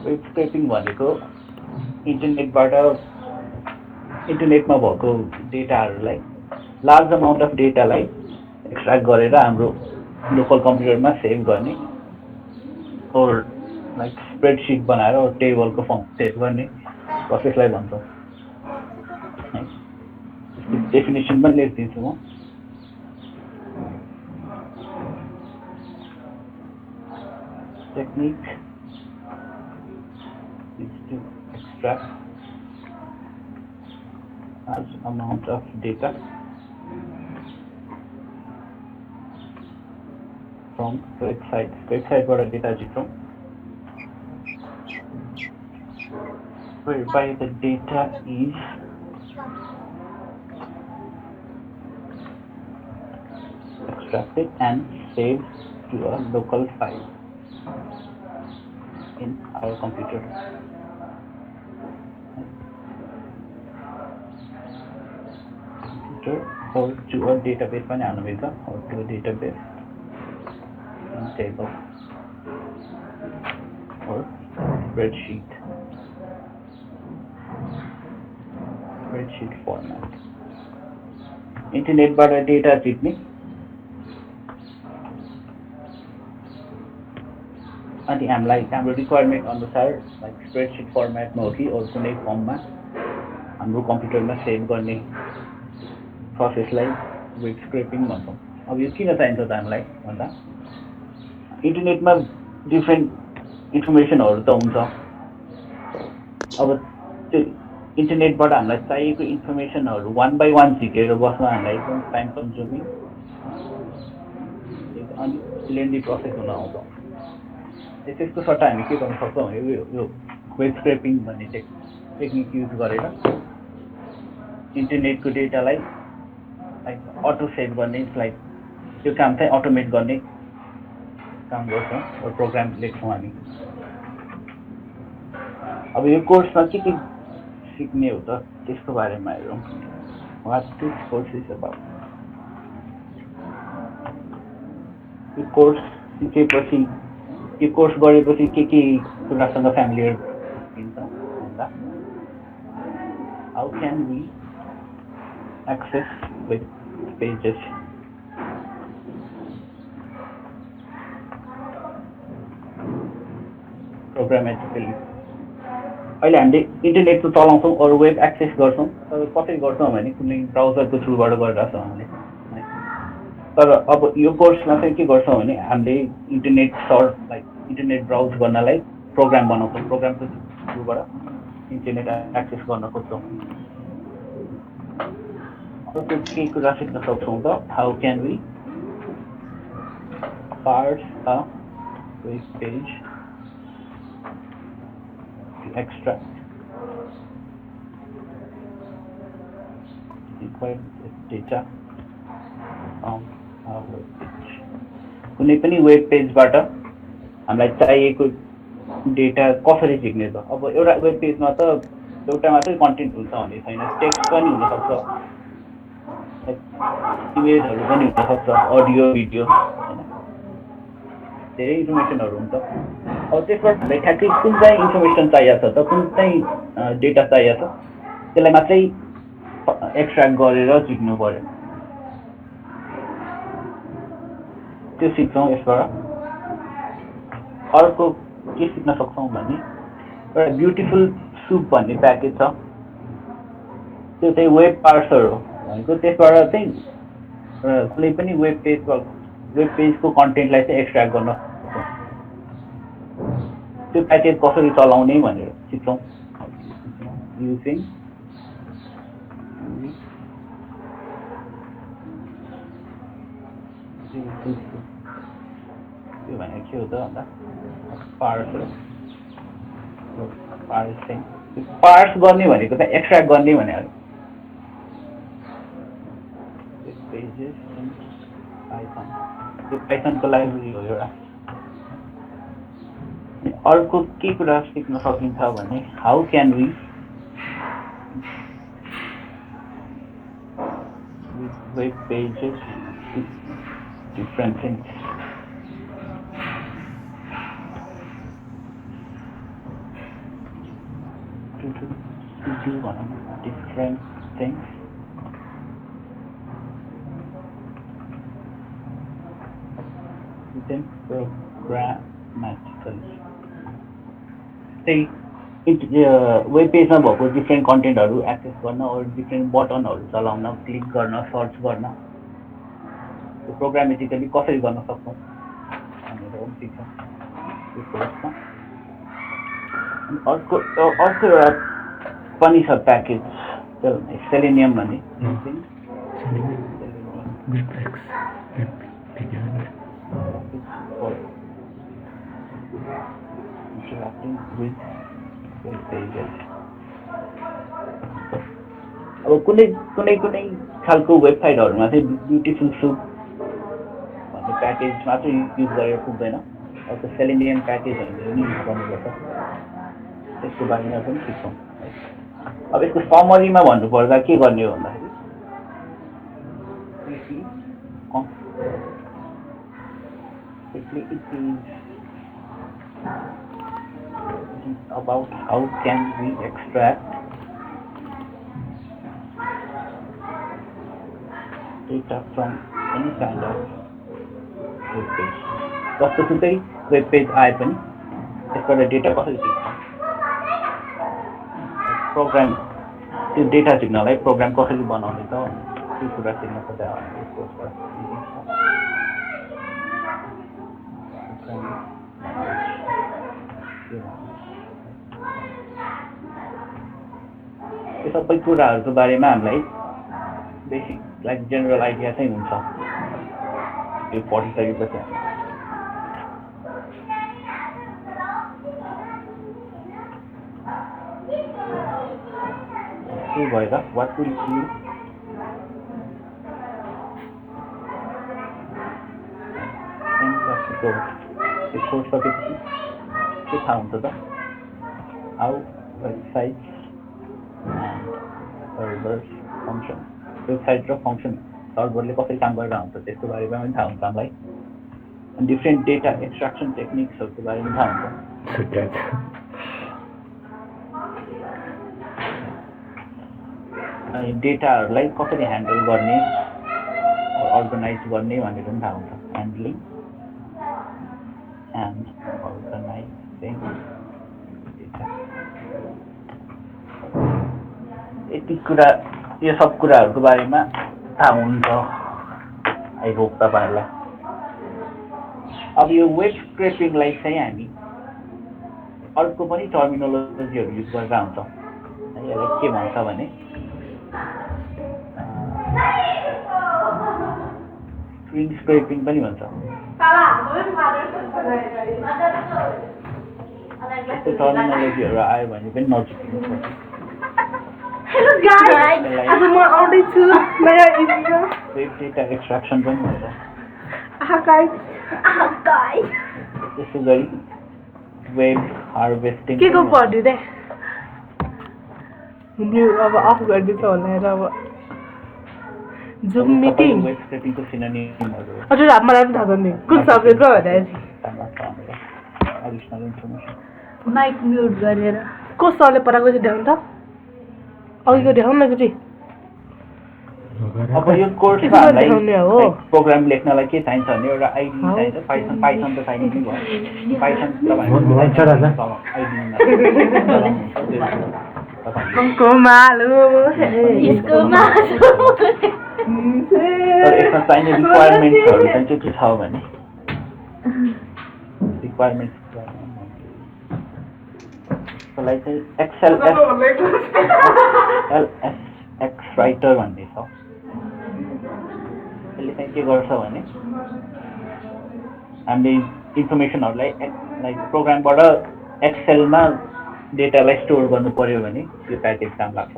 Web स्क्रैपिङ भनेको इन्टरनेटमा भएको डेटाहरूलाई लार्ज अमाउन्ट अफ डेटालाई एक्सट्र्याक्ट गरेर हाम्रो लोकल कम्प्युटरमा सेभ गर्ने और लाइक स्प्रेडसिट बनाएर टेबलको फर्म सेभ गर्ने प्रोसेसलाई भन्छौँ। डेफिनेसन पनि लेखिदिन्छु म। Technique is to extract large amount of data from website बाट data झिक्छौँ, whereby the data is extracted and saved to a local file in our computer. Or to a database पनि हाल्नु मिल्छ, or to a database in table or spreadsheet format. इन्टरनेटबाट data झिक्ने अनि हामीलाई हाम्रो requirement अनुसार लाइक स्प्रेडसिट फर्मेटमा हो कि अरू कुनै फर्ममा हाम्रो कम्प्युटरमा सेभ गर्ने प्रोसेसलाई वेब स्क्रैपिङ भन्छौँ। अब यो किन चाहिन्छ त हामीलाई भन्दा इन्टरनेटमा डिफ्रेन्ट इन्फर्मेसनहरू त हुन्छ। अब त्यो इन्टरनेटबाट हामीलाई चाहिएको इन्फर्मेसनहरू वान बाई वान झिकेर बस्न हामीलाई एकदम टाइम कन्ज्युमिङ अनि लेन्दी प्रोसेस हुन आउँछ। त्यसको सट्टा हामी के गर्न सक्छौँ भने यो वेब स्क्रैपिङ भन्ने टेक्निक युज गरेर इन्टरनेटको डेटालाई लाइक अटो सेभ गर्ने लाइक त्यो काम चाहिँ अटोमेट गर्ने काम गर्छौँ र प्रोग्राम लेख्छौँ हामी। अब यो कोर्समा के सिक्ने हो त त्यसको बारेमा हेरौँ। What this course is about. यो कोर्स सिकेपछि यो कोर्स गरेपछि के कुरासँग फ्यामिलियर हुन्छ भन्दा how can we access web pages, programmatically. अहिले हामीले इन्टरनेट त चलाउँछौँ अरू वेब एक्सेस गर्छौँ, तर कसरी गर्छौँ भने कुनै ब्राउजरको थ्रुबाट गरिरहेछौँ हामीले। तर अब यो कोर्समा चाहिँ के गर्छौँ भने हामीले इन्टरनेट ब्राउज गर्नलाई प्रोग्राम बनाउँछौँ, प्रोग्रामको थ्रुबाट इन्टरनेट एक्सेस गर्न खोज्छौँ। अर्को के कुरा सिक्न सक्छौँ त how can we parse a web page to extract required data from a web page. कुनै पनि वेब पेजबाट हामीलाई चाहिएको डेटा कसरी झिक्ने त? अब एउटा वेब पेजमा त एउटा मात्रै कन्टेन्ट हुन्छ भन्ने छैन, टेक्स्ट पनि हुनसक्छ, इमेजहरू पनि हुनसक्छ, अडियो भिडियो हैन, धेरै इन्फर्मेसनहरू हुन्छ। अब त्यसबाट हामीलाई ठ्याक्कै कुन चाहिँ इन्फर्मेसन चाहिएको छ त, कुन चाहिँ डेटा चाहिएको छ त्यसलाई मात्रै एक्सट्र्याक्ट गरेर झिक्नु पर्यो। त्यो सिक्छौँ यसबाट। अर्को के सिक्न सक्छौँ भने एउटा ब्युटिफुल सुप भन्ने प्याकेज छ, त्यो चाहिँ वेब पार्सर हो भनेको। त्यसबाट चाहिँ कुनै पनि वेब पेजको कन्टेन्टलाई चाहिँ एक्सट्र्याक्ट गर्न त्यो प्याकेज कसरी चलाउने भनेर सिक्छौँ। युजिङ त्यो भनेको के हो त भन्दा पार्स गर्ने भनेको चाहिँ एक्सट्र्याक्ट गर्ने भने हो। पेजेस इन पाइथन, त्यो पाइथनको लाइब्रेरी हो एउटा। अर्को के कुरा सिक्न सकिन्छ भने how can we web pages different things. do one different things. Then programmatically. Say web पेजमा भएको डिफ्रेन्ट कन्टेन्टहरू एक्सेस गर्न अरू डिफ्रेन्ट बटनहरू चलाउन क्लिक गर्न सर्च गर्न त्यो प्रोग्रामेटिकली कसरी गर्न सक्छौँ भनेर पनि सिक्छौँ त्यो कोर्समा। अनि अर्को एउटा पनि छ प्याकेज सेलेनियम भन्ने interacting with pages. अब कुनै खालको वेबसाइटहरुमा चाहिँ ब्युटिफुल सुप भन्ने प्याकेजमा चाहिँ युज गरेर पुग्दैन। अब त्यो सेलेनियम प्याकेजहरु नि युज गर्नुपर्छ। त्यसको बारेमा पनि सिक्छौँ। अब यसको समरीमा भन्नुपर्दा के गर्ने हो भन्दाखेरि it is about how can we extract data from any kind of web page. जस्तोसुकै वेब पेज आए पनि त्यसबाट डेटा कसरी सिक्छौँ प्रोग्राम त्यो डेटा सिक्नलाई प्रोग्राम कसरी बनाउने त त्यो कुरा सिक्न पर्छ यो सबै कुराहरुको बारेमा हामीलाई बेसिक लाइक जनरल आइडिया चाहिँ हुन्छ यो पढिसकेपछि के भएर what will you त्यो कोर्स सकेपछि के थाहा हुन्छ त how websites and servers function website र फंक्सन सर्भरले कसरी काम गरेर हुन्छ त्यसको बारेमा पनि थाहा हुन्छ हामीलाई अनि डिफरेन्ट डेटा एक्सट्र्याक्सन टेक्निक्सहरुको बारेमा थाहा हुन्छ अनि डेटाहरुलाई कसरी ह्यान्डल गर्ने अर्गनाइज गर्ने भनेर पनि थाहा हुन्छ ह्यान्डलिङ एन्ड अर्गनाइजिङ डेटा यति कुरा यो सब कुराहरुको बारेमा थाहा हुन्छ आई होप तपाईहरुलाई अब यो वेब स्क्रेपिङलाई चाहिँ हामी अर्को पनि टर्मिनोलोजीहरु युज गरेर हुन्छ यसलाई के भन्छ भने स्क्रिन स्क्रेपिङ पनि भन्छ त्यो टर्मिनोलोजीहरु आयो भने पनि नजिकिनुपर्छ Hello guys, आज म आउँदै छु नयाँ इन्डिया वेब डेटा एक्सट्र्याक्सन पनि भन्छ guys त्यसै गरी वेब हार्भेस्टिङ के को पढ्नु रे न्यू अब अफ गर्दिन्छ होला र अब जुम मिटिङ वेब स्क्रेपिङको सिनोनिमहरु हजुर मलाई पनि थाहा छ नि कुन सब्जेक्टमा भन्दा एडिसनल इन्फर्मेसन माइक म्युट गरेर को सरले पढाएको चाहिँ देखाउनु त अघिको देखाउनु न एकचोटि अब यो कोर्समा हामीलाई प्रोग्राम लेख्नलाई के चाहिन्छ भने एउटा आइडी चाहिन्छ पाइथन त चाहिन्छ नि भयो पाइथन यसमा चाहिने रिक्वायरमेन्ट्सहरु चाहिँ के छ भने रिक्वायरमेन्ट्स like XLS राइटर भन्ने छ यसले चाहिँ के गर्छ भने हामीले इन्फर्मेसनहरुलाई लाइक प्रोग्रामबाट एक्सेलमा डेटालाई स्टोर गर्नु पर्यो भने यो प्याकेज काम लाग्छ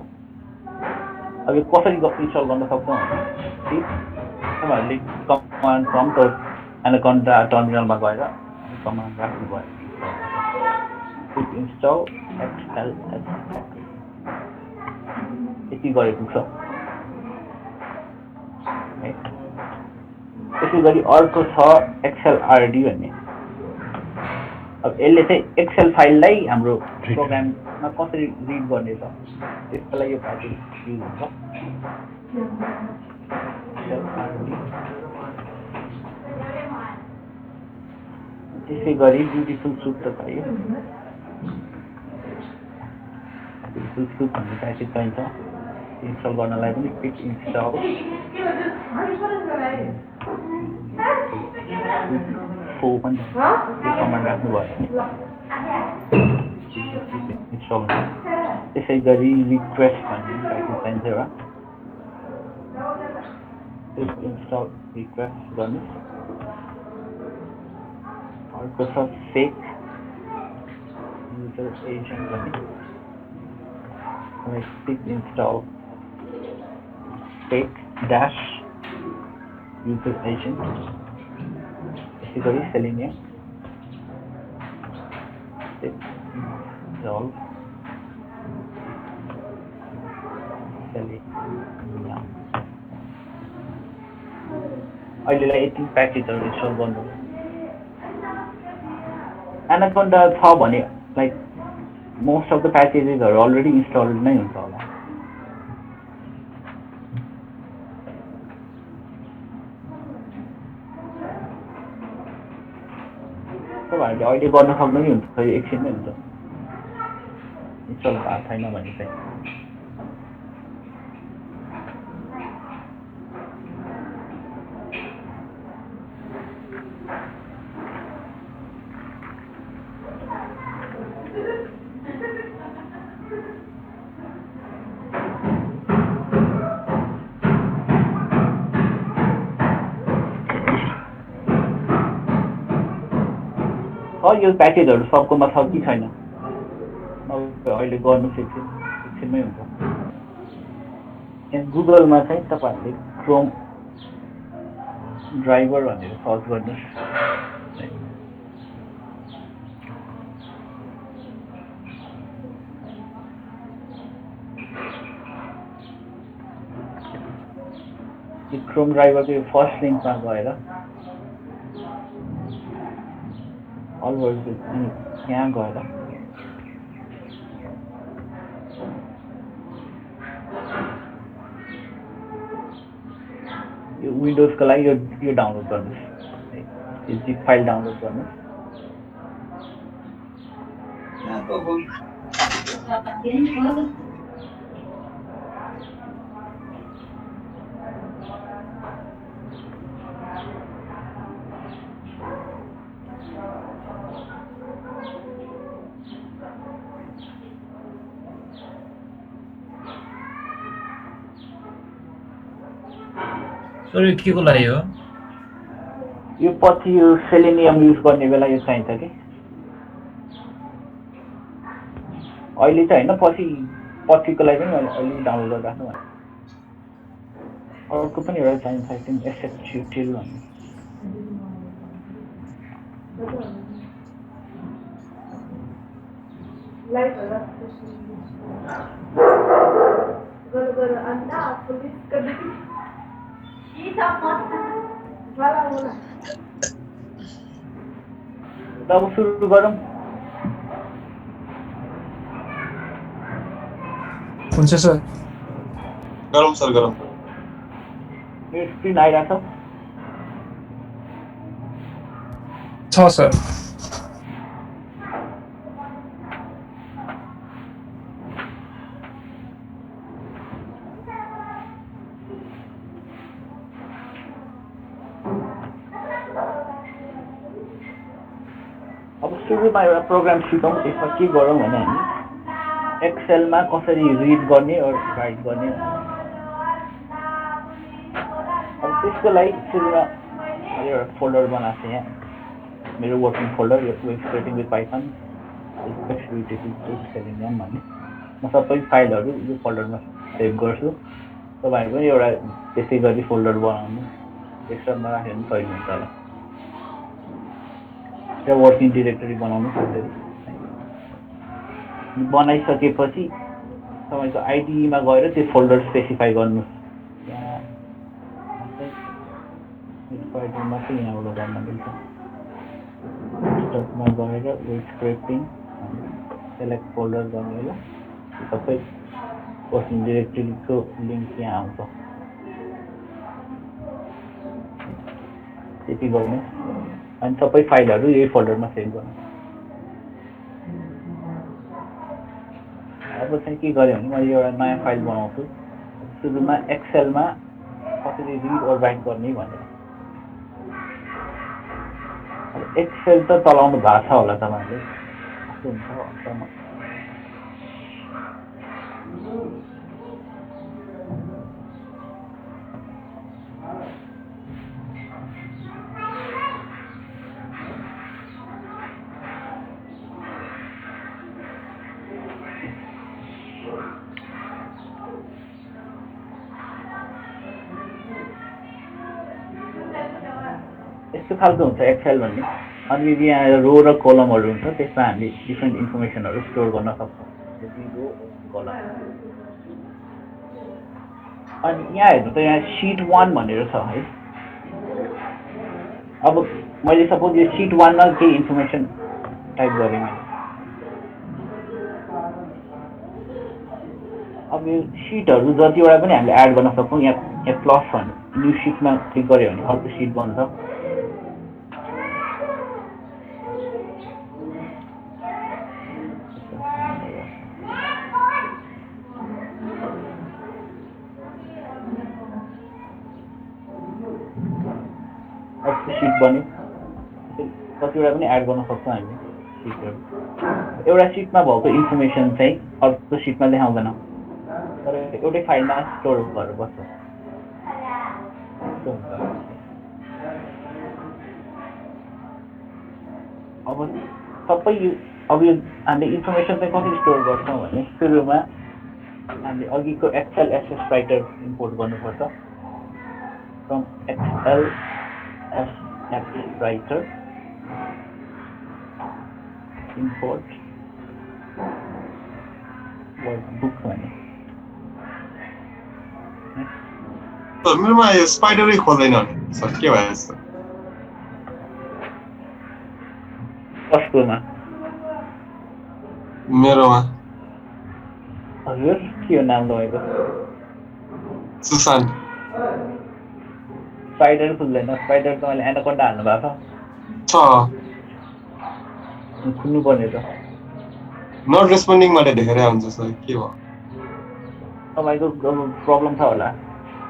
अब यो कसरी इन्स्टल गर्न सक्छौं भने तपाईहरुले कमान्ड प्रम्प्ट एनाकोन्डा टर्मिनलमा गएर कमान्ड राख्नु भयो install XLS यति गरे पुग्छ त्यसै गरी अर्को छ XLRD भन्ने अब यसले चाहिँ एक्सेल फाइललाई हाम्रो प्रोग्राममा कसरी रिड गर्ने छ त्यसको लागि यो प्याकेज युज हुन्छ त्यसै गरी ब्युटिफुल सुट त चाहियो ब्युटिफुल सुट भन्ने प्याकेज चाहिन्छ इन्स्टल गर्नलाई पनि पिक इन्स्टल पनि कमान्ड राख्नुभयो इन्स्टल त्यसै गरी रिक्वेस्ट भन्ने प्याकेज चाहिन्छ एउटा इन्स्टल रिक्वेस्ट गर्नु अर्को छ फेक युजर एजेन्ट भन्ने pip install fake dash user agent त्यसै गरी सेलिनियम अहिलेलाई यति प्याकेजहरू इन्स्टल गर्नु एनाकोन्डा छ भने लाइक मोस्ट अफ द प्याकेजेसहरू अलरेडी इन्स्टल्ड नै हुन्छ होला तपाईँहरूले अहिले गर्न सक्नु नि हुन्छ खै एकछिनमै हुन्छ इन्स्टल भएको छैन भने चाहिँ यो प्याकेजहरू सबकोमा छ कि छैन अहिले गर्नु एकछिनमै हुन्छ यहाँ गुगलमा चाहिँ तपाईँहरूले क्रोम ड्राइभर भनेर सर्च गर्नुहोस् क्रोम ड्राइभरको यो फर्स्ट लिङ्कमा गएर यहाँ गएर यो विन्डोजको लागि यो डाउनलोड गर्नुहोस् यो जिप फाइल डाउनलोड गर्नुहोस् सर यो के को लागि हो यो पछि यो सेलेनियम युज गर्ने बेला यो चाहिन्छ कि अहिले चाहिँ हैन पछिको लागि पनि अहिले डाउनलोड गरेर राख्नु भने अर्को पनि एउटा चाहिन्छ आइथिङ एसएचयुटिल भन्ने लाइट गर अन्त पुलिस गर्दै तब सुरु गरौँ हुन्छ सर गरौँ सर गरौँ यो स्क्रिन आइरहेको छ सर अब सुरुमा एउटा प्रोग्राम सिकौँ त्यसमा के गरौँ भने हामी एक्सेलमा कसरी रिड गर्ने र राइट गर्ने अब त्यसको लागि सुरुमा मैले एउटा फोल्डर बनाएको छु यहाँ मेरो वर्किङ फोल्डर यो वेब स्क्रेपिङ विथ पाइथन सेलिनियम भन्ने म सबै फाइलहरू यो फोल्डरमा सेभ गर्छु तपाईँहरू पनि एउटा त्यसै गरी फोल्डर बनाउनु डेस्कटपमा राख्यो भने सही हुन्छ होला त्यो वर्किङ डिरेक्टरी बनाउनु त्यसरी बनाइसकेपछि तपाईँको आइडीमा गएर त्यो फोल्डर स्पेसिफाई गर्नुहोस् यहाँ मात्रै यहाँबाट गर्न मिल्छ डेस्कटपमा गएर विथ स्क्रिप्टिङ सेलेक्ट फोल्डर गर्ने होला सबै पर्सनल डिरेक्टरीको लिङ्क यहाँ आउँछ त्यति गर्ने अनि सबै फाइलहरू यही फोल्डरमा सेभ गर्नु अब चाहिँ के गरेँ भने मैले एउटा नयाँ फाइल बनाउँछु सुरुमा एक्सेलमा कसरी रिड ओर राइट गर्ने भनेर एक्सेल त चलाउनु भएको छ होला तपाईँहरूले कस्तो हुन्छ वास्तवमा यस्तो खालको हुन्छ एक्सेल भन्ने अनि यहाँ रो र कलमहरू हुन्छ त्यसमा हामीले डिफ्रेन्ट इन्फर्मेसनहरू स्टोर गर्न सक्छौँ रो कलम अनि यहाँ हेर्नु त यहाँ सिट 1 भनेर छ है अब मैले सपोज यो सिट 1 मा केही इन्फर्मेसन टाइप गरेँ मैले अब यो सिटहरू जतिवटा पनि हामीले एड गर्न सक्छौँ यहाँ प्लस भन्नु न्यू सिटमा क्लिक गऱ्यो भने अर्को सिट बन्छ सिट बन्यो कतिवटा पनि एड गर्न सक्छौँ हामीले सिटहरू एउटा सिटमा भएको इन्फर्मेसन चाहिँ अर्को सिटमा देखाउँदैन तर एउटै फाइलमा स्टोर गरेर बस्छ अब सबै अब यो हामीले इन्फर्मेसन चाहिँ कसरी स्टोर गर्छौँ भने सुरुमा हामीले अघिको एक्सेल एसएस राइटर इम्पोर्ट गर्नुपर्छ from Excel SS writer import workbook भने तर मेरोमा यो स्पाइडरै खोल्दैन सर के भयो यस्तो कसकोमा मेरोमा हजुर के हो नाम लगाएको सुशान्त स्पाइडर खुल्दैन स्पाइडर त मैले एनाकोन्डा हाल्नु भएको छ खुल्नु पर्ने त नट रेस्पोन्डिङ मात्र देखेरै हुन्छ सर के भयो तपाईँको प्रब्लम छ होला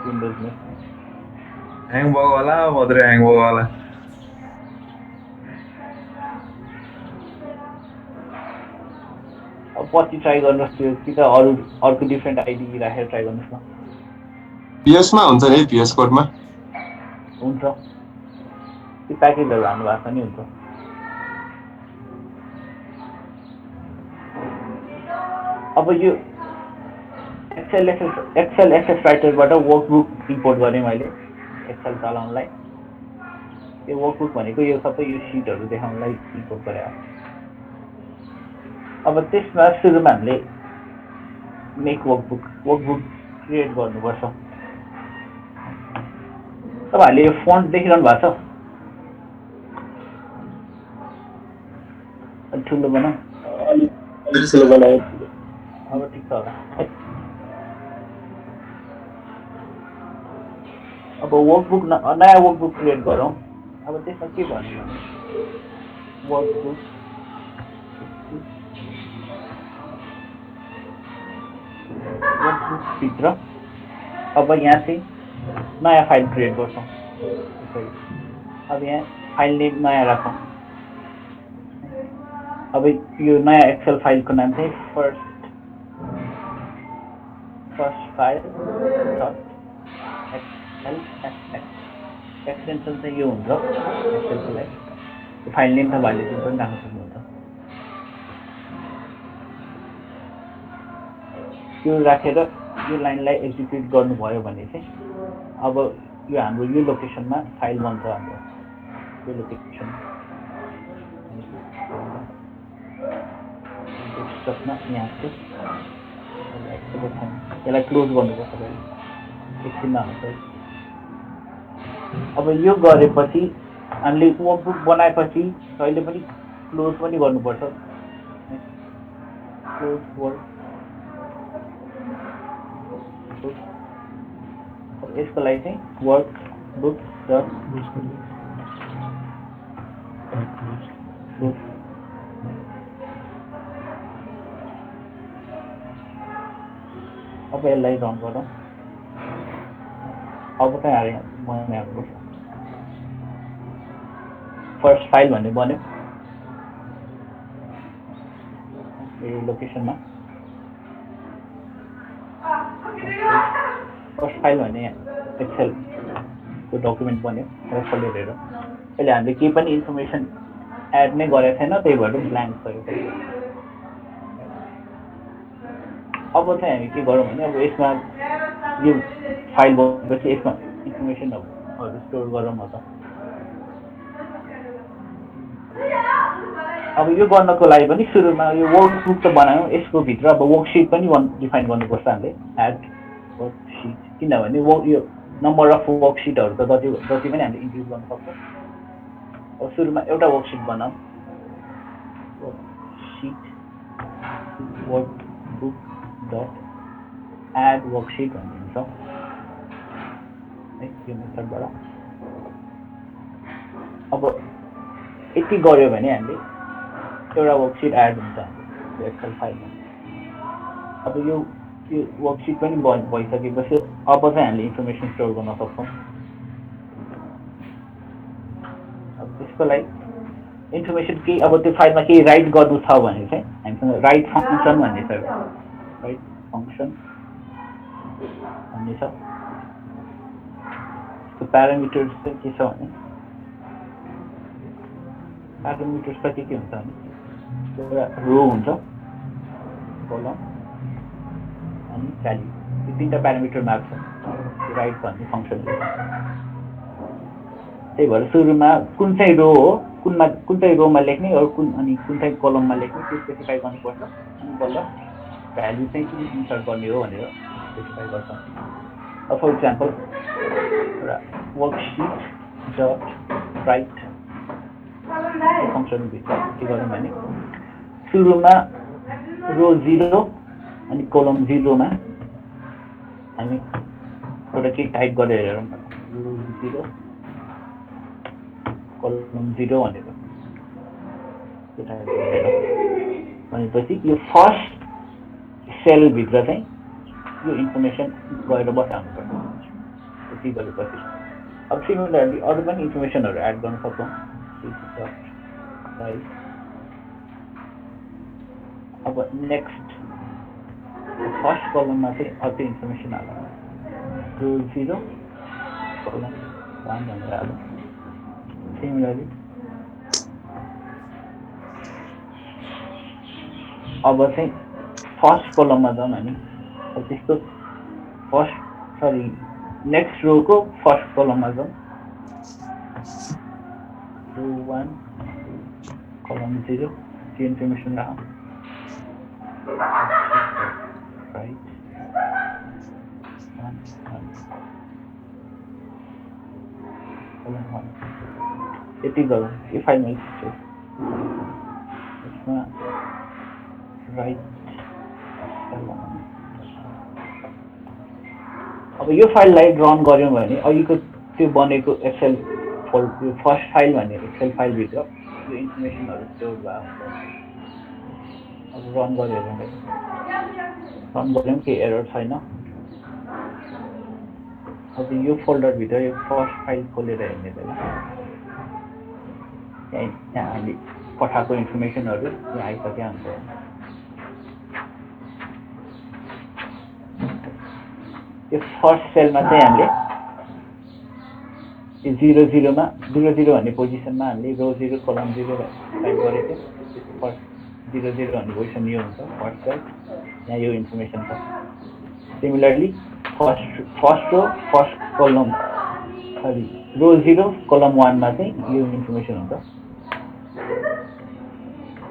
विन्डोजमा ह्याङ भयो होला भद्रै ह्याङ भयो होला अब पछि ट्राई गर्नुहोस् त्यो कि त अर्को डिफ्रेन्ट आइडी राखेर ट्राई गर्नुहोस् न पिएसमा हुन्छ नि पिएस कोडमा हुन्छ त्यो प्याकेजहरू हाल्नु भएको छ नि हुन्छ अब यो एक्सेल एसएस राइटरबाट वर्कबुक इम्पोर्ट गरेँ मैले एक्सेल चलाउनलाई यो वर्कबुक भनेको यो सबै यो सिटहरू देखाउनलाई इम्पोर्ट गरे अब त्यसमा सुरुमा हामीले मेक वर्कबुक क्रिएट गर्नुपर्छ तपाईँहरूले यो फन्ट देखिरहनु भएको छ ठुलो बनाऊ अब ठिक छ होला अब वर्कबुक नयाँ वर्कबुक क्रिएट गरौँ अब त्यसमा के भन्नु भने वर्कबुक भित्र अब यहाँ चाहिँ नयाँ फाइल क्रिएट गर्छौँ अब यहाँ फाइल नेम नयाँ राखौँ अब यो नयाँ एक्सेल फाइलको नाम चाहिँ फर्स्ट फाइल एक्सटेन्सन चाहिँ यो हुन्छ एक्सेलको लागि त्यो फाइल नेम तपाईँहरूले जुन पनि राख्न सक्नुहुन्छ त्यो राखेर यो लाइनलाई एक्जिक्युट गर्नुभयो भने चाहिँ अब यो हाम्रो यो लोकेसनमा फाइल बन्छ हाम्रो यो लोकेसन डेस्कटपमा यहाँ चाहिँ यसलाई क्लोज गर्नुपर्छ एकछिनमा हुन्छ अब यो गरेपछि हामीले वर्कबुक बनाएपछि कहिले पनि क्लोज पनि गर्नुपर्छ क्लोज वर्क यसको लागि चाहिँ वर्क बुक डट अब यसलाई रन गरौँ अब चाहिँ बनाएको फर्स्ट फाइल भन्ने बन्यो यो लोकेसनमा फर्स्ट फाइल भन्ने एक्सेल को डकुमेन्ट बन्यो र खोलेर हेरौँ अहिले हामीले केही पनि इन्फर्मेसन एड नै गरेको छैन त्यही भएर ब्ल्याङ्क गऱ्यो अब चाहिँ हामी के गरौँ भने अब यसमा यो फाइल बनेपछि यसमा इन्फर्मेसनहरू स्टोर गरौँ न त अब यो गर्नको लागि पनि सुरुमा यो वर्कबुक त बनायौँ यसको भित्र अब वर्कसिट पनि डिफाइन गर्नुपर्छ हामीले एड वर्कसिट किनभने यो नम्बर अफ वर्कसिटहरू त जति पनि हामीले इन्क्रिज गर्न सक्छौँ अब सुरुमा एउटा वर्कसिट बनाऊँ worksheet workbook dot add worksheet भन्ने हुन्छ है यो मेथडबाट अब यति गऱ्यो भने हामीले एउटा वर्कसिट एड हुन्छ हाम्रो एक्सेल फाइलमा अब यो वर्कसिट पनि भइसकेपछि अब चाहिँ हामीले इन्फर्मेसन स्टोर गर्न सक्छौँ अब त्यसको लागि इन्फर्मेसन केही अब त्यो फाइलमा केही राइट गर्नु छ भने चाहिँ हामीसँग राइट फङ्सन भन्ने छ राइट फङ्सन भन्ने छ त्यसको प्यारामिटर्स चाहिँ के छ भने प्यारामिटर्स त के हुन्छ भने एउटा रो हुन्छ कोलम अनि भ्याल्यु यो तीनटा प्यारामिटर मार्क छ राइट भन्ने फङ्सन त्यही भएर सुरुमा कुन चाहिँ रो हो कुन चाहिँ रोमा लेख्ने अनि कुन चाहिँ कलममा लेख्ने त्यो स्पेसिफाई गर्नुपर्छ अनि बल्ल भ्याल्यु चाहिँ कुन इन्सर्ट गर्ने हो भनेर स्पेसिफाई गर्छ अब फर इक्जाम्पल एउटा वर्कसिट डट राइट फङ्सनभित्र के गरौँ भने सुरुमा रो 0 अनि कोलम 0 मा हामी एउटा के टाइप गरेर हेरौँ रो 0 कोलम 0 भनेर त्यो टाइप गरेर भनेपछि यो फर्स्ट सेल भित्र चाहिँ यो इन्फर्मेसन गएर बसाल्नुपर्छ यति गरेपछि अब सिमिलरली अरू पनि इन्फर्मेसनहरू एड गर्न सक्छौँ अब नेक्स्ट फर्स्ट कलममा चाहिँ अझै इन्फर्मेसन हाल्नु रो 0 कोलम 1 भनेर हाल्नु सिमिलरली अब चाहिँ फर्स्ट कलममा जाउँ हामी अब त्यसको नेक्स्ट रोको फर्स्ट कलममा जाउँ रो 1 कोलम 0 त्यो इन्फर्मेसन राखौँ right 1 यति गरौँ यो फाइलमा यसमा राइट अब यो फाइललाई रन गऱ्यौँ भने अघिको त्यो बनेको एक्सेल यो फर्स्ट फाइल भन्ने एक्सेल फाइलभित्र यो इन्फर्मेसनहरू स्टोर भएको अब रन गरेर केही एरर छैन अब यो फोल्डरभित्र यो फर्स्ट फाइल खोलेर हेर्ने बेला यहाँ हामीले पठाएको इन्फर्मेसनहरू यहाँ आइसकेका हुन्छ यो फर्स्ट सेलमा चाहिँ हामीले यो 0 भन्ने पोजिसनमा हामीले रो 0 कोलम 0 टाइप गरेको थियौँ फर्स्ट 0 भन्ने पोजिसन यो हुन्छ फर्स्ट सेल यहाँ यो इन्फर्मेसन छ सिमिलरली फर्स्ट रो फर्स्ट कलम रो 0 कोलम 1 मा चाहिँ यो इन्फर्मेसन हुन्छ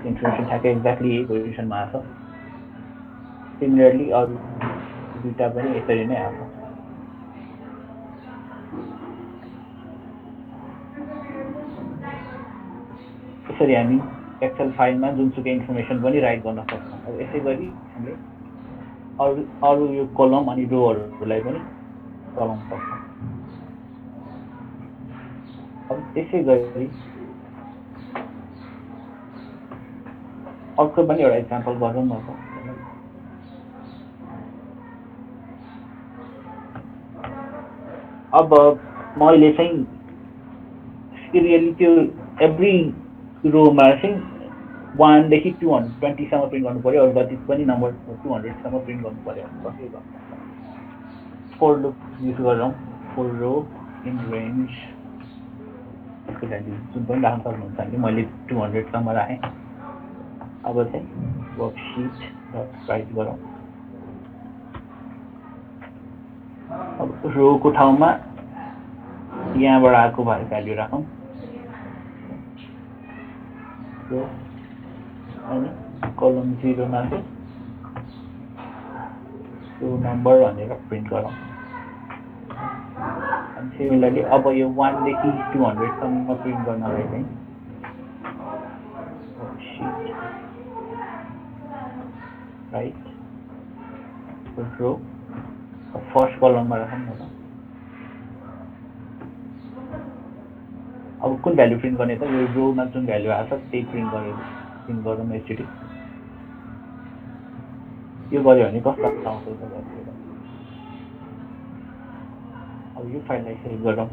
इन्फर्मेसन ठ्याक्कै एक्ज्याक्टली यही पोजिसनमा आएको छ सिमिलरली अरू दुईटा पनि यसरी नै आएको यसरी हामी एक्सेल फाइलमा जुनसुकै इन्फर्मेसन पनि राइट गर्न सक्छौँ। अब यसै गरी हामीले अरू यो कलम अनि रोहरूलाई पनि चलाउन सक्छौँ। अब त्यसै गरी अर्को पनि एउटा इक्जाम्पल गरौँ न त। अब मैले चाहिँ सिरियली त्यो एभ्री रोमा चाहिँ 1 देखि 220 सम्म प्रिन्ट गर्नु पर्यो, अरू जति पनि नम्बर 200 सम्म प्रिन्ट गर्नु पर्यो। कसरी गर्नु? फोर लुप युज गरौँ। फोर रो इन रेन्ज यसको भ्याल्यु जुन पनि राख्न सक्नुहुन्छ भने मैले 200 सम्म राखेँ। अब चाहिँ वर्कशीट डट राइट गरौँ। अब रोको ठाउँमा यहाँबाट आएको भ्याल्यु राखौँ रो अनि कलम 0 मा चाहिँ रो नम्बर भनेर प्रिन्ट गरौँ। अनि सिमिलरली अब यो 1 देखि 200 सम्म प्रिन्ट गर्नलाई चाहिँ वर्कशीट राइट रो फर्स्ट कलममा राखौँ न त। अब कुन भ्याल्यु प्रिन्ट गर्ने त? यो रोमा जुन भ्याल्यु आएको छ त्यही प्रिन्ट गरौँ एकचोटि। यो गऱ्यो भने कस्तो आउँछ त? अब यो फाइललाई सेभ गरौँ।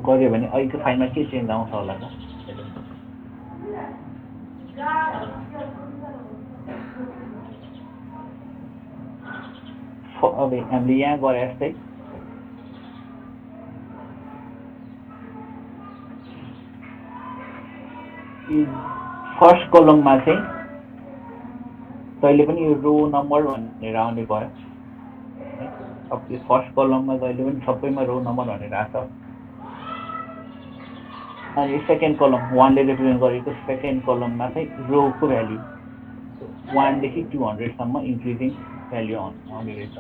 गऱ्यो भने अहिलेको फाइलमा के चेन्ज आउँछ होला त? अब हामीले यहाँ गरे जस्तै फर्स्ट कलममा चाहिँ जहिले पनि यो रो नम्बर भनेर आउने भयो। अब यो फर्स्ट कलममा जहिले पनि सबैमा रो नम्बर भनेर आएको छ। अनि सेकेन्ड कलम 1 ले रिप्रेजेन्ट गरेको सेकेन्ड कलममा चाहिँ रोको भ्याल्यु 1 देखि 200 सम्म इन्क्रिजिङ भ्याल्यु आउने रहेछ।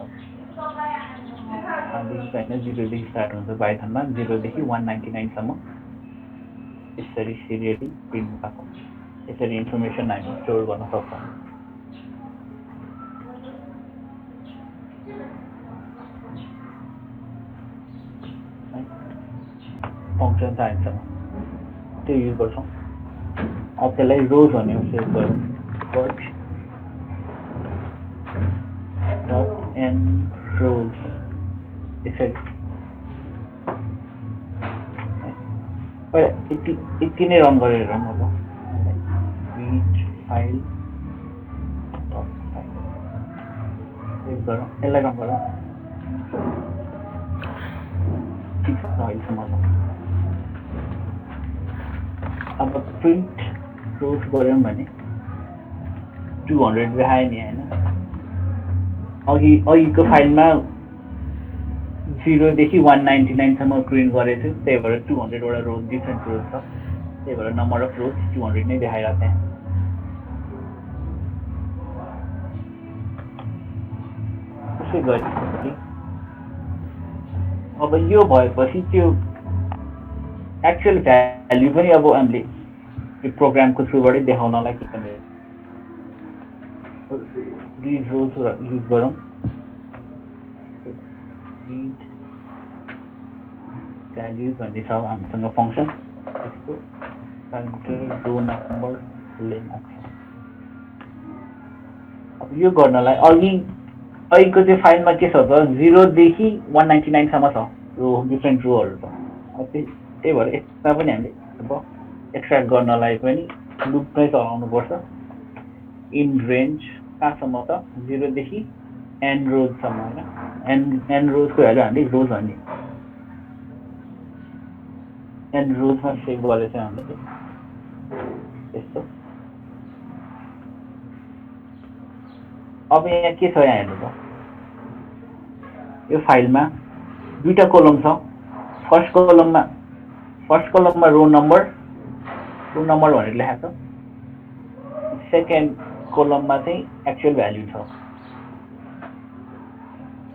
होइन 0 देखि स्टार्ट हुन्छ पाइथनमा, 0 देखि 199 सम्म यसरी सिरियली प्रिन्ट भएको। यसरी इन्फर्मेसन हामी स्टोर गर्न सक्छौँ। फङ्सन छ हामीसँग, त्यो युज गर्छौँ। अब त्यसलाई रोज भन्ने सेभ गरौँ। वर्क डट एन्ड रोज यसरी यति नै रन गरेर हेरौँ। अब read फाइल सेभ गरौँ, यसलाई रन गरौँ। ठिक छ अहिलेसम्म। अब प्रिन्ट रोज गऱ्यौँ भने 200 देखायो नि होइन। अघिको फाइलमा 0 देखि 199 सम्म प्रिन्ट गरेको छु, त्यही भएर 200 वटा रोज डिफ्रेन्ट रोज छ, त्यही भएर नम्बर अफ रोज 200 नै देखाइरहेको त्यहाँ। त्यसै गरी अब यो भएपछि त्यो एक्चुअल भ्याल्यु पनि अब हामीले यो प्रोग्रामको थ्रुबाटै देखाउनलाई के गर्ने रिड रोज युज गरौँ। रिड भ्याल्यु भन्ने छ हामीसँग फङ्सन, त्यसको काउन्टर रो नम्बर लेन आएको छ। अब यो गर्नलाई अहिलेको चाहिँ फाइलमा के छ त 0 देखि 199 सम्म छ रो, डिफ्रेन्ट रोहरू छ। अब त्यही भएर यसमा पनि हामीले अब एक्सट्र्याक्ट गर्नलाई पनि लुप नै चलाउनु पर्छ। इन रेन्ज कहाँसम्म त 0 देखि एन रोजसम्म होइन। एन रोजको भ्याल्यु हामीले रोज भन्ने एन रोजमा सेभ गरेर चाहिँ हामीले यस्तो। अब यहाँ के छ यहाँ हेर्नु त, यो फाइलमा दुईटा कलम छ। फर्स्ट कलममा रो नम्बर भनेर लेखाएको छ। सेकेन्ड कलममा चाहिँ एक्चुअल भ्याल्यु छ।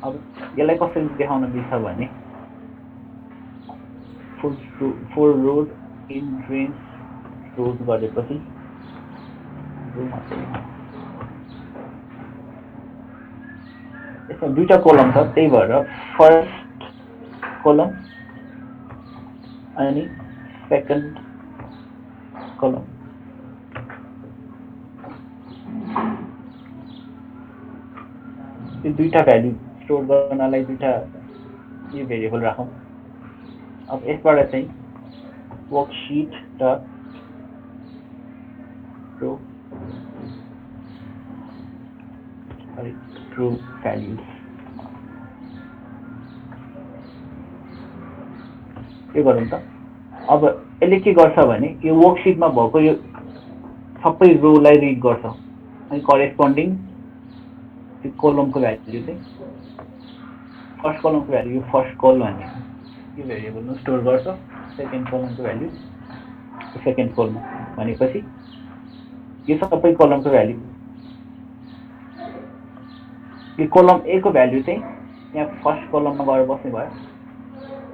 अब यसलाई कसरी देखाउन मिल्छ भने four rows in range close गरेपछि रोमा चाहिँ यसमा दुईटा कोलम छ त्यही भएर फर्स्ट कोलम अनि सेकेन्ड कोलम यो दुईटा भ्यालु स्टोर गर्नलाई दुईटा यो भेरिएबल राखौँ अब यसबाट चाहिँ वर्कशीट डट रो ट्रु भ्याल्युज यो गरौँ त अब यसले के गर्छ भने यो वर्कशीटमा भएको यो सबै रोलाई रिड गर्छ अनि करेस्पोन्डिङ त्यो कोलमको भ्याल्यु चाहिँ फर्स्ट कोलमको भ्याल्यु यो फर्स्ट कल भन्ने यो भेरिएबलमा स्टोर गर्छ सेकेन्ड कोलमको भ्याल्यु सेकेन्ड कोलमा भनेपछि यो सबै कोलमको भ्याल्यु यो कोलम ए को भ्याल्यु चाहिँ यहाँ फर्स्ट कोलममा गएर बस्ने भयो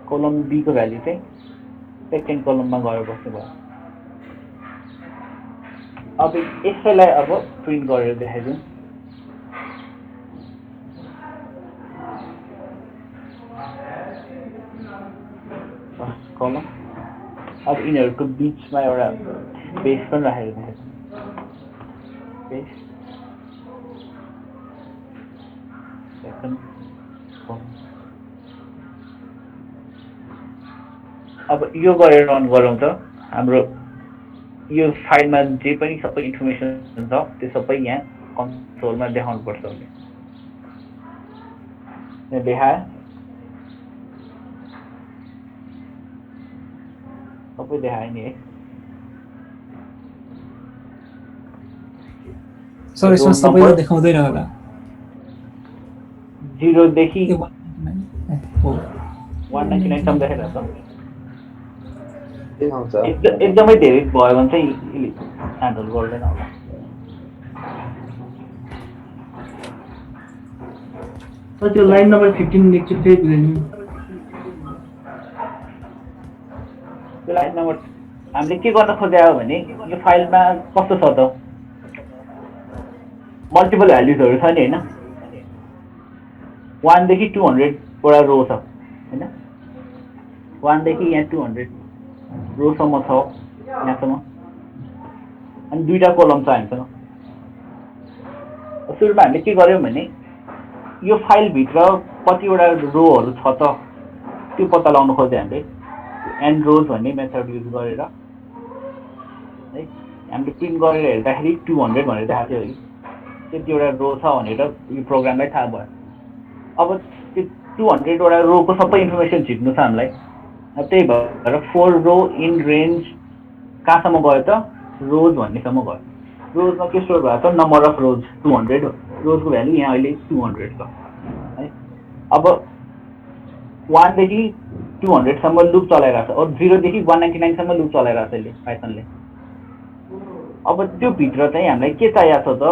कोलम बी को भ्याल्यु चाहिँ सेकेन्ड कोलममा गएर बस्ने भयो अब यसैलाई अब प्रिन्ट गरेर देखाइदिउँ कलम अब यिनीहरूको बिचमा एउटा स्पेस पनि राखेको देखाइदिउँ स्पेस सेकेन्ड कोलम अब यो गरेर रन गरौँ त हाम्रो यो फाइलमा जे पनि सबै इन्फर्मेसन छ त्यो सबै यहाँ कन्सोलमा देखाउनु पर्छ उसले देखायो सबै देखायो नि है सर यसमा सबैलाई देखाउँदैन होला 0 देखि हो 199 सम्म देखाइरहेछ देखाउँछ एकदमै धेरै भयो भने चाहिँ यसले ह्यान्डल गर्दैन होला त्यो लाइन नम्बर 15 लेख्छु त्यही बुझ्नु त्यो लाइन नम्बर हामीले के गर्न खोजेको भने यो फाइलमा कस्तो छ त मल्टिपल भ्याल्युजहरू छ नि हैन 1 देखि 200 वटा रो छ हैन 1 देखि यहाँ 200 रो सम्म छ यहाँसम्म अनि दुईटा कोलम छ हामीसँग सुरुमा हामीले के गर्यौं भने यो फाइल भित्र कतिवटा रोहरू छ त त्यो पत्ता लगाउन खोजे हामीले एन्ड रोज भन्ने मेथड युज गरेर है हामीले प्रिन्ट गरेर हेर्दाखेरि 200 भनेर देखाएको थियो है त्यतिवटा रो छ भनेर यो प्रोग्रामलाई थाहा भयो अब त्यो 200 वटा रोको सबै इन्फर्मेसन झिक्नु छ हामीलाई त्यही भएर 4 रो इन रेन्ज कहाँसम्म गयो त रोज भन्नेसम्म गयो रोजमा के स्टोर भएको छ नम्बर अफ रोज 200 रोजको भ्यालु यहाँ अहिले 200 छ है अब 1 देखि 200 सम्म लुप चलाइरहेछ अब 0 देखि 199 सम्म लुप चलाइरहेछ यसले पाइथनले अब त्यो भित्र चाहिँ हामीलाई के चाहिएको छ त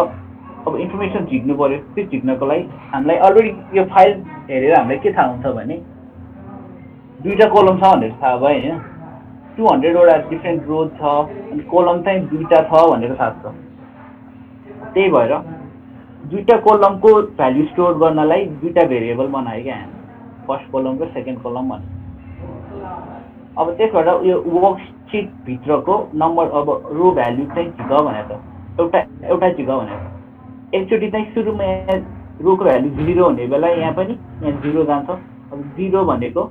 अब इन्फर्मेसन झिक्नु पर्यो त्यो झिक्नको लागि हामीलाई अलरेडी यो फाइल हेरेर हामीलाई के थाहा हुन्छ भने दुईटा कोलम छ भनेर थाहा भयो हैन 200 वटा डिफरेन्ट रोज छ अनि कोलम चाहिँ दुईटा छ भनेर थाहा छ त्यही भएर दुईटा कोलमको भ्यालु स्टोर गर्नलाई दुईटा भेरिएबल बनायो क्या फर्स्ट कोलम र सेकेन्ड कोलम भने अब त्यसबाट यो वर्कशीट भित्रको नम्बर अब रो भ्यालु चाहिँ झिक भनेर त एउटा झिक भनेर एकचोटि चाहिँ सुरुमा यहाँ रोको भ्यालु 0 हुने बेला यहाँ पनि यहाँ 0 जान्छ अब 0 भनेको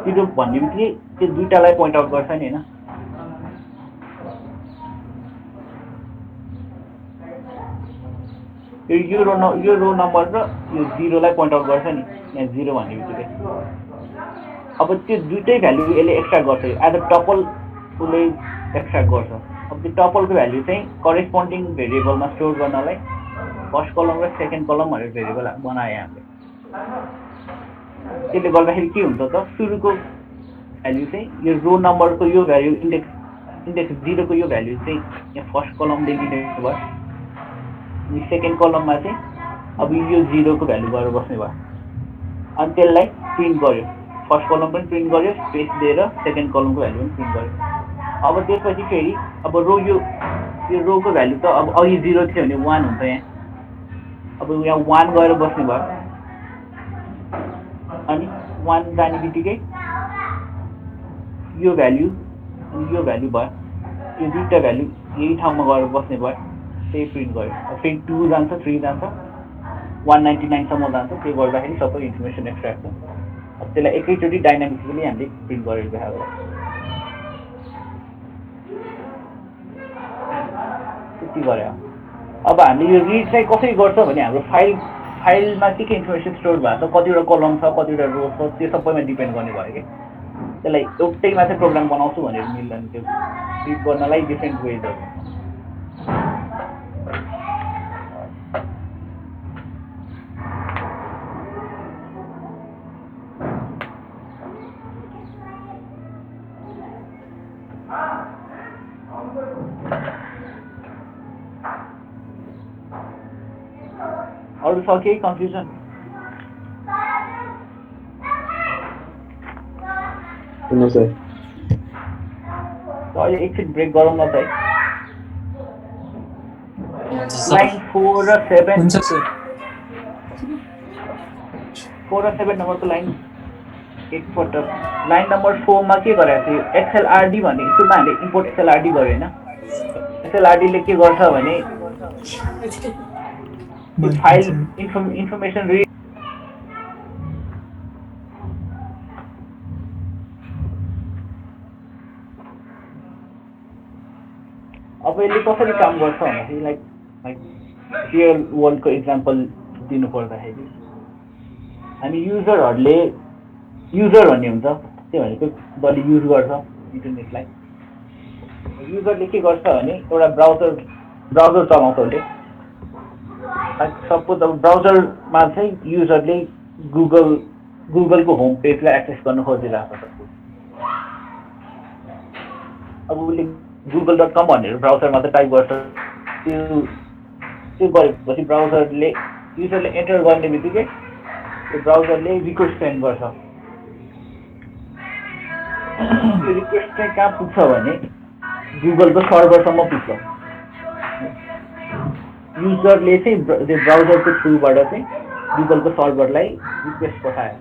0 भन्ने बित्तिकै त्यो दुईटालाई पोइन्ट आउट गर्छ नि हैन यो रो नम्बर र यो 0 लाई पोइन्ट आउट गर्छ नि यहाँ 0 भन्ने बित्तिकै अब त्यो दुईटै भ्यालु यसले एक्सट्र्याक्ट गर्छ एज अ टपल उसले एक्सट्र्याक्ट गर्छ अब त्यो टपलको भ्यालु चाहिँ करेस्पोन्डिङ भेरिएबलमा स्टोर गर्नलाई फर्स्ट कलम र सेकेन्ड कलम भनेर भेरिएबल बनाए हामीले त्यसले गर्दाखेरि के हुन्छ त सुरुको भ्यालु चाहिँ यो रो नम्बरको यो भ्यालु इन्डेक्स 0 को यो भ्यालु चाहिँ यहाँ फर्स्ट कलमदेखि लिएको भयो अनि सेकेन्ड कलममा चाहिँ अब यो 0 को भ्यालु गएर बस्ने भयो अनि त्यसलाई प्रिन्ट गर्यो फर्स्ट कलम पनि प्रिन्ट गर्यो स्पेस दिएर सेकेन्ड कलमको भ्यालु पनि प्रिन्ट गर्यो अब त्यसपछि फेरि अब रो यो रोको भ्यालु त अब अघि 0 थियो भने 1 हुन्छ यहाँ अब यहाँ 1 गएर बस्ने भयो अनि 1 जाने बित्तिकै यो भ्यालु अनि यो भ्यालु भयो यो दुईटा भ्यालु यही ठाउँमा गएर बस्ने भयो त्यही प्रिन्ट गर्यो फेरि 2 जान्छ 3 जान्छ 199 सम्म जान्छ त्यो गर्दाखेरि सबै इन्फर्मेसन एक्सट्र्याक्ट हुन्छ अब त्यसलाई एकैचोटि डाइनामिकली हामीले प्रिन्ट गरेर देखाएको त्यति गरे अब हामीले यो रिड चाहिँ कसरी गर्छ भने हाम्रो फाइलमा के इन्फर्मेसन स्टोर भएको छ कतिवटा कलम छ कतिवटा रो छ त्यो सबैमा डिपेन्ड गर्ने भयो कि त्यसलाई एउटैमा चाहिँ प्रोग्राम बनाउँछु भनेर मिल्दैन त्यो रिड गर्नलाई डिफ्रेन्ट वेजहरू अरू छ केही कन्फ्युजन सर अहिले एकछिन ब्रेक गरौँ न त है लाइन 4 र 7 हुन्छ सर 4 र 7 नम्बरको लाइन एकपटक लाइन नम्बर 4 मा के गरेको थियो XLRD भन्ने सुरुमा हामीले इम्पोर्ट XLRD गर्यो हैन XLRD ले के गर्छ भने फाइल इन्फर्मेसन रिड अब यसले कसरी काम गर्छ भन्दाखेरि लाइक रियल वर्ल्डको इक्जाम्पल दिनु पर्दाखेरि हामी युजर भन्ने हुन्छ त्यो भनेको जसले युज गर्छ इन्टरनेटलाई युजरले के गर्छ भने एउटा ब्राउजर चलाउँछ उसले सपोज अब ब्राउजरमा चाहिँ युजरले गुगलको होम पेजलाई एक्सेस गर्न खोजिरहेको छ अब उसले google.com भनेर ब्राउजरमा त टाइप गर्छ त्यो गरेपछि ब्राउजरले युजरले एन्टर गर्ने बित्तिकै त्यो ब्राउजरले रिक्वेस्ट सेन्ड गर्छ त्यो रिक्वेस्ट चाहिँ कहाँ पुग्छ भने गुगलको सर्भरसम्म पुग्छ युजरले चाहिँ त्यो ब्राउजरको थ्रुबाट चाहिँ गुगलको सर्भरलाई रिक्वेस्ट पठायो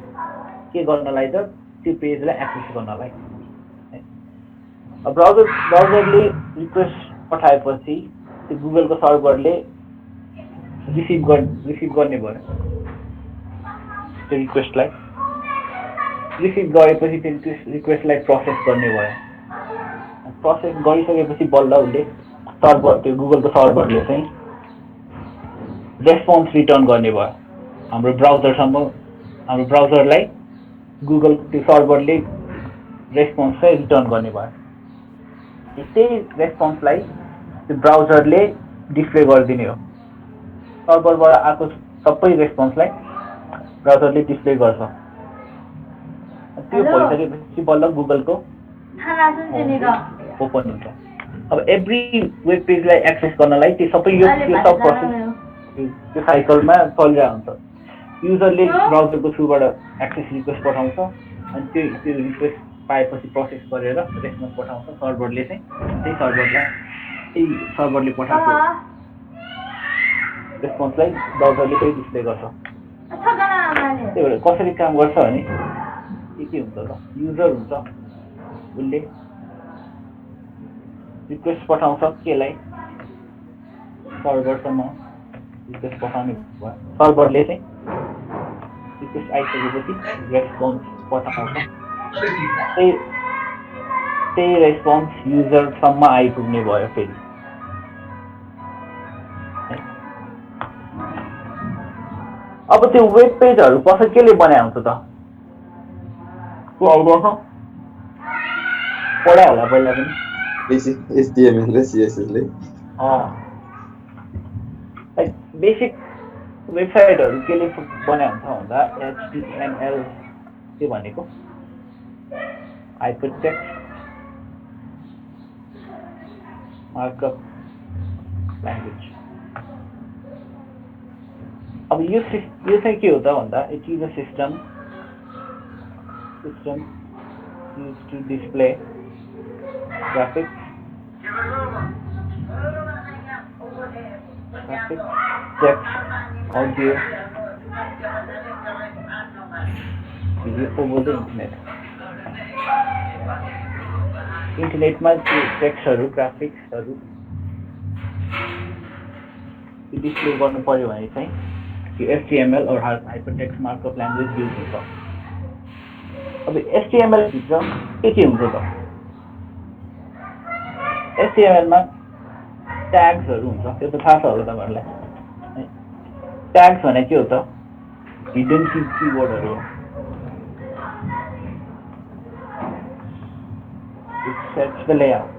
के गर्नलाई त त्यो पेजलाई एक्सेस गर्नलाई ब्राउजरले रिक्वेस्ट पठाएपछि त्यो गुगलको सर्भरले रिसिभ गर्ने भयो त्यो रिक्वेस्टलाई रिसिभ गरेपछि त्यो रिक्वेस्टलाई प्रोसेस गर्ने भयो प्रोसेस गरिसकेपछि बल्ल उसले त्यो गुगलको सर्भरले चाहिँ रेस्पोन्स रिटर्न गर्ने भयो हाम्रो ब्राउजरलाई गुगल त्यो सर्भरले रेस्पोन्स चाहिँ रिटर्न गर्ने भयो त्यही रेस्पोन्सलाई त्यो ब्राउजरले डिस्प्ले गरिदिने हो सर्भरबाट आएको सबै रेस्पोन्सलाई ब्राउजरले डिस्प्ले गर्छ त्यो भइसकेपछि बल्ल गुगलको ओपन हुन्छ अब एभ्री वेब पेजलाई एक्सेस गर्नलाई त्यो सबै यो सब प्रोसेस त्यो साइकलमा चलिरहेको हुन्छ युजरले ब्राउजरको थ्रुबाट एक्सेस रिक्वेस्ट पठाउँछ अनि त्यो रिक्वेस्ट पाएपछि प्रोसेस गरेर रेस्पोन्स पठाउँछ सर्भरले चाहिँ त्यही सर्भरले पठाएको रेस्पोन्सलाई ब्राउजरले फेरि डिस्प्ले गर्छ त्यही भएर कसरी काम गर्छ भने के हुन्छ त युजर हुन्छ उसले रिक्वेस्ट पठाउँछ केलाई सर्भरसम्म रिक्वेस्ट पठाउने भयो सर्भरले चाहिँ रिक्वेस्ट आइसकेपछि रेस्पोन्स पठाउँछ त्यही रेस्पोन्स युजरसम्म आइपुग्ने भयो फेरि अब त्यो वेब पेजहरू कसरी केले बनाउँछ त को आइडिया छ पढायो होला पहिला पनि HTML र CSS ले बेसिक वेबसाइटहरू केले बनाउँछ भन्दा HTML के भनेको हाइपरटेक्स्ट मार्कअप ल्याङ्ग्वेज अब यो चाहिँ के हो त भन्दा it is a system used to display graphics, text, audio, video over the internet. इन्टरनेटमा त्यो टेक्स्टहरू ग्राफिक्सहरू डिस्प्ले गर्नु पर्यो भने चाहिँ त्यो HTML or hypertext markup language use हुन्छ। अब HTML भित्र के हुन्छ त? HTML मा ट्याग्सहरू हुन्छ, त्यो त थाहा छ होला तपाईहरुलाई। ट्याग्स भने के हो त? हिडन कीवर्डहरू हो। It sets the layout.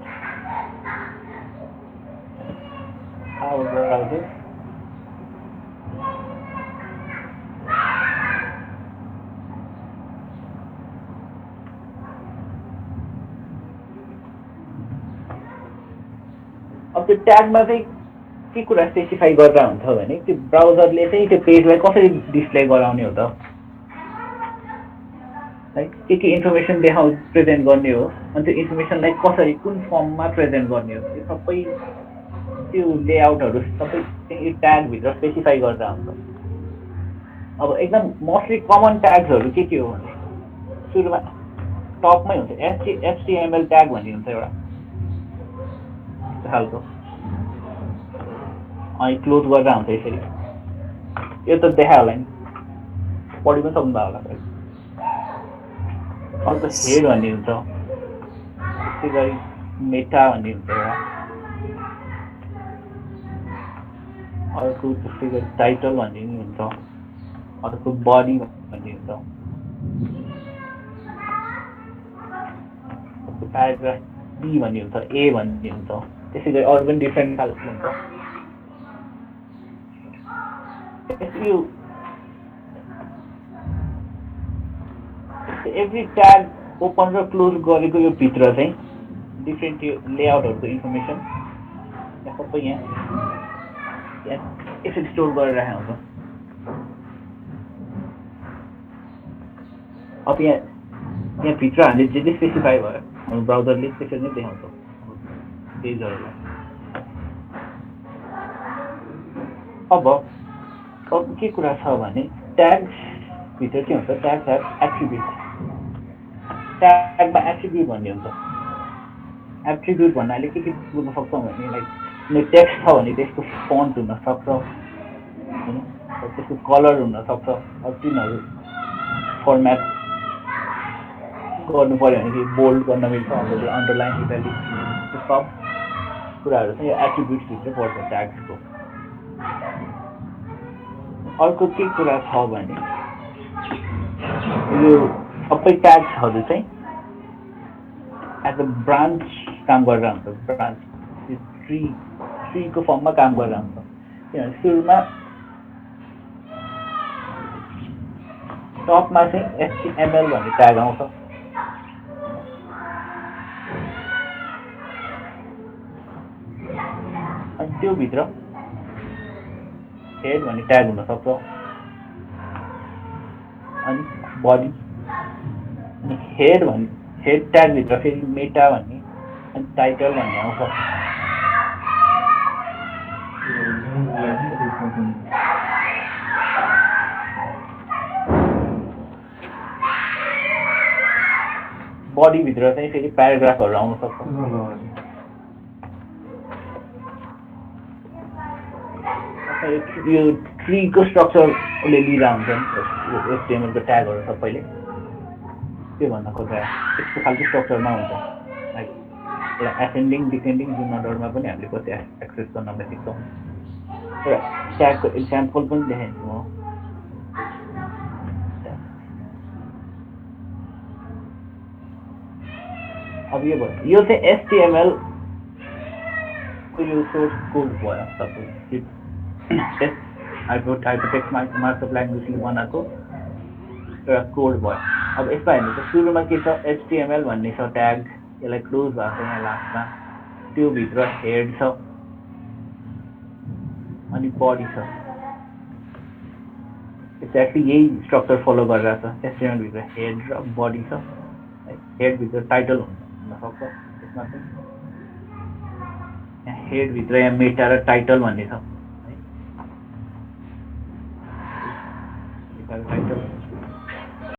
How about this? अब त्यो ट्यागमा चाहिँ के कुरा स्पेसिफाई गरेर हुन्छ भने त्यो ब्राउजरले चाहिँ त्यो पेजलाई कसरी डिस्प्ले गराउने हो त, लाइक के इन्फर्मेसन प्रेजेन्ट गर्ने हो, अनि त्यो इन्फर्मेसनलाई कसरी कुन फर्ममा प्रेजेन्ट गर्ने हो, त्यो सबै त्यो लेआउटहरू सबै चाहिँ ट्यागभित्र स्पेसिफाई गरेर हुन्छ। अब एकदम मोस्टली कमन ट्याग्सहरू के हो भने सुरुमा टपमै हुन्छ HTML ट्याग भन्ने हुन्छ एउटा खालको, अनि क्लोज गरेर हुन्छ यसरी। यो त देखायो होला नि, पढि पनि सक्नुभयो होला। अर्को हेड भन्ने हुन्छ, त्यसै गरी मेटा भन्ने हुन्छ एउटा, अर्को त्यसै गरी टाइटल भन्ने पनि हुन्छ, अर्को बडी भन्ने हुन्छ, अर्को प्याराग्राफ बी भन्ने हुन्छ, ए भन्ने हुन्छ, त्यसै गरी अरू पनि डिफ्रेन्ट खालको हुन्छ। एभ्री ट्याग ओपन र क्लोज गरेको यो भित्र चाहिँ डिफ्रेन्ट यो लेआउटहरूको इन्फर्मेसन सबै यहाँ यसरी स्टोर गरेर राखेको हुन्छ। अब यहाँ भित्र हामीले जे स्पेसिफाई भयो हाम्रो ब्राउजरले त्यसरी नै देखाउँछ पेजहरूलाई। अब के कुरा छ भने ट्याग्स भित्र के हुन्छ, ट्याग्स हेभ एट्रिब्युट। ट्यागमा एट्रिब्युट भन्ने हुन्छ। एट्रिब्युट भन्नाले के बुझ्न सक्छौँ भने लाइक टेक्स्ट छ भने त्यसको फन्ट हुन सक्छ हैन, त्यसको कलर हुन सक्छ, अब तिनीहरू फर्मेट गर्नु पर्यो भने बोल्ड गर्न मिल्छ, अन्डरलाइन इटालिक सब कुराहरू चाहिँ यो एट्रिब्युट्स भित्र पर्छ ट्याग्सको। अर्को के कुरा छ भने यो सबै ट्याग्सहरू चाहिँ एज अ ब्रान्च काम गरेर हुन्छ, ब्रान्च ट्रीको फर्ममा काम गरेर हुन्छ। किनभने सुरुमा टपमा चाहिँ HTML भन्ने ट्याग आउँछ, अनि त्यो भित्र हेड भन्ने ट्याग हुन सक्छ, अनि बडी, अनि हेड ट्याग भित्र फेरि मेटा भन्ने, अनि टाइटल भन्ने आउँछ। बडी भित्र चाहिँ फेरि प्याराग्राफहरू आउन सक्छ। यो ट्रीको स्ट्रक्चरले लिँदा हुन्छ नि HTML को ट्यागहरू सबैले, के भन्न खोजेको यस्तो खालको स्ट्रक्चरमा हुन्छ। लाइक एसेन्डिङ डिसेन्डिङ जुन अर्डरमा पनि हामीले कति एक्सेस गर्न सिक्छौँ। एउटा ट्यागको इक्जाम्पल पनि देखाइदिन्छु म। अब यो भयो, यो चाहिँ HTML को यो सोर्स कोड भयो। सपोज hypertext markup language बनाएको एउटा कोड भयो। अब यसमा हेर्नु त सुरुमा के छ, HTML भन्ने छ ट्याग, यसलाई क्लोज भएको छ यहाँ लास्टमा, त्यो भित्र हेड छ अनि बडी छ। एक्ज्याक्टली यही स्ट्रक्चर फलो गरिरहेको छ। HTML भित्र हेड र बडी छ, हेड भित्र टाइटल हुन सक्छ, यसमा चाहिँ यहाँ हेडभित्र यहाँ मेटा र टाइटल भन्ने छ है मेटा र टाइटल